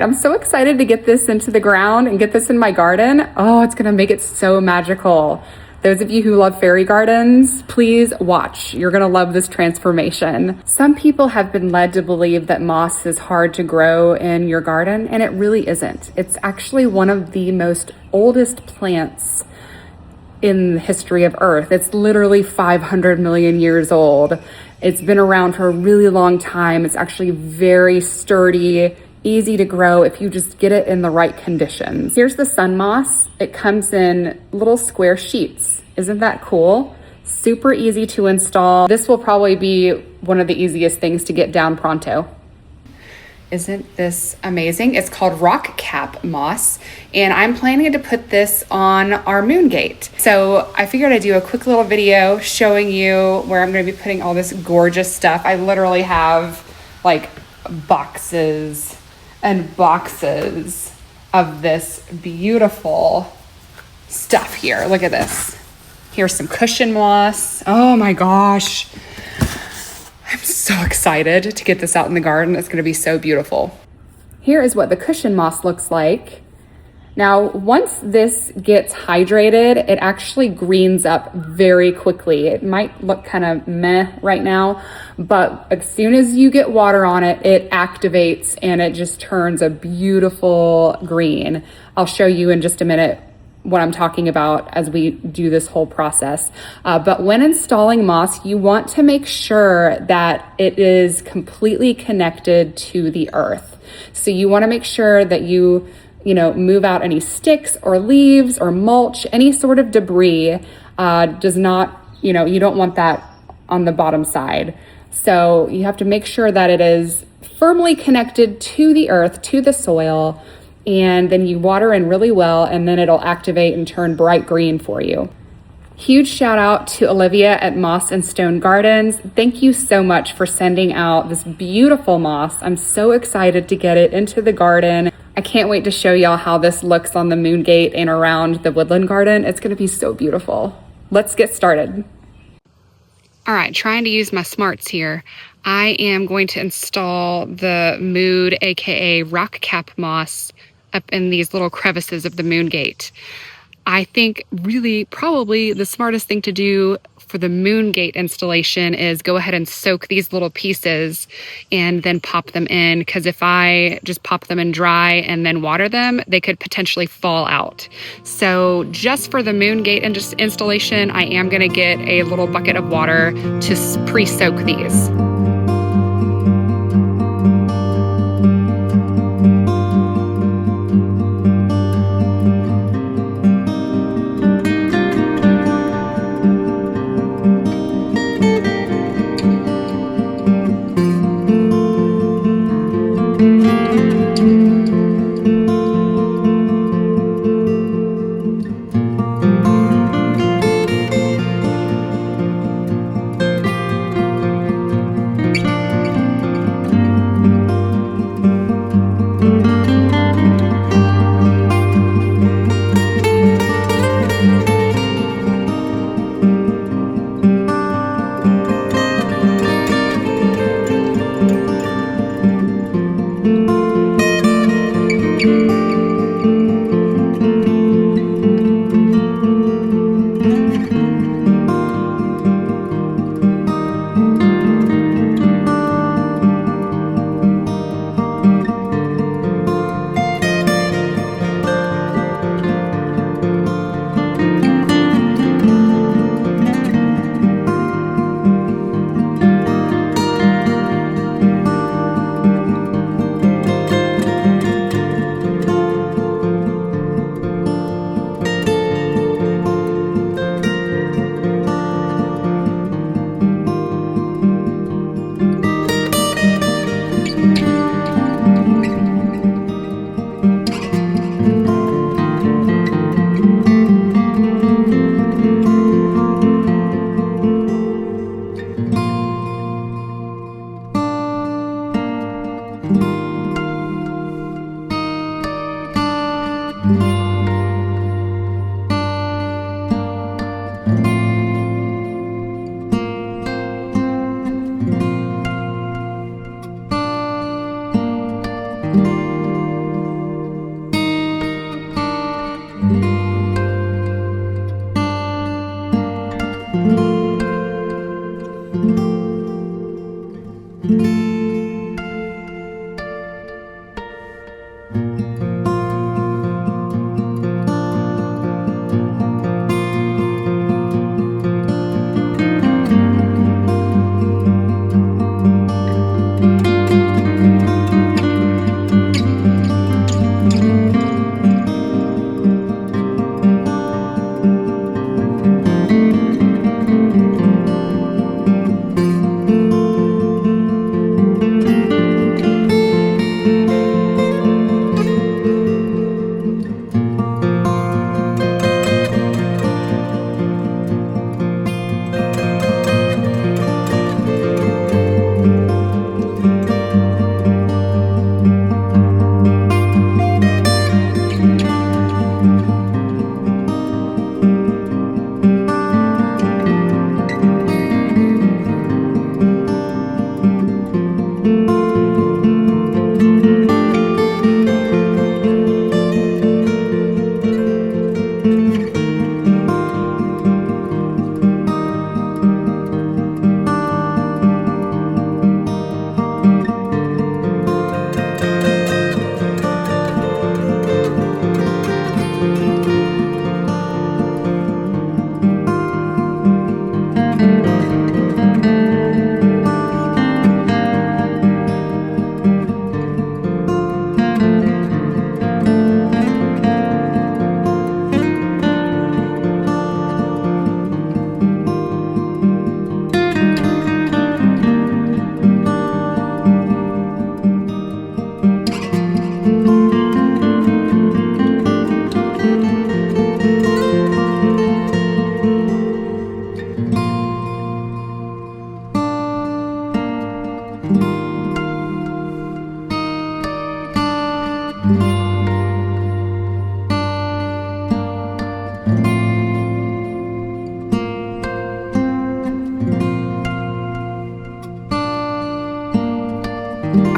I'm so excited to get this into the ground and get this in my garden. Oh, it's gonna make it so magical. Those of you who love fairy gardens, please watch. You're gonna love this transformation. Some people have been led to believe that moss is hard to grow in your garden, and it really isn't. It's actually one of the most oldest plants in the history of Earth. It's literally 500 million years old. It's been around for a really long time. It's actually very sturdy, easy to grow if you just get it in the right conditions. Here's the sun moss. It comes in little square sheets. Isn't that cool? Super easy to install. This will probably be one of the easiest things to get down pronto. Isn't this amazing? It's called rock cap moss, and I'm planning to put this on our moon gate. So I figured I'd do a quick little video showing you where I'm gonna be putting all this gorgeous stuff. I literally have like boxes and boxes of this beautiful stuff here. Look at this. Here's some cushion moss. Oh my gosh. I'm so excited to get this out in the garden. It's gonna be so beautiful. Here is what the cushion moss looks like. Now, once this gets hydrated, it actually greens up very quickly. It might look kind of meh right now, but as soon as you get water on it, it activates and it just turns a beautiful green. I'll show you in just a minute what I'm talking about as we do this whole process. But when installing moss, you want to make sure that it is completely connected to the earth. So you want to make sure that you move out any sticks or leaves or mulch, any sort of debris does not, you don't want that on the bottom side. So you have to make sure that it is firmly connected to the earth, to the soil, and then you water in really well, and then it'll activate and turn bright green for you. Huge shout out to Olivia at Moss and Stone Gardens. Thank you so much for sending out this beautiful moss. I'm so excited to get it into the garden. I can't wait to show y'all how this looks on the moon gate and around the woodland garden. It's gonna be so beautiful. Let's get started. All right, trying to use my smarts here. I am going to install the mood, AKA rock cap moss, up in these little crevices of the moon gate. I think really probably the smartest thing to do for the moon gate installation is go ahead and soak these little pieces and then pop them in, because if I just pop them in dry and then water them, they could potentially fall out. So just for the moon gate installation, I am going to get a little bucket of water to pre-soak these.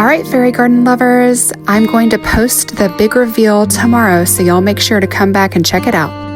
All right, fairy garden lovers, I'm going to post the big reveal tomorrow, so y'all make sure to come back and check it out.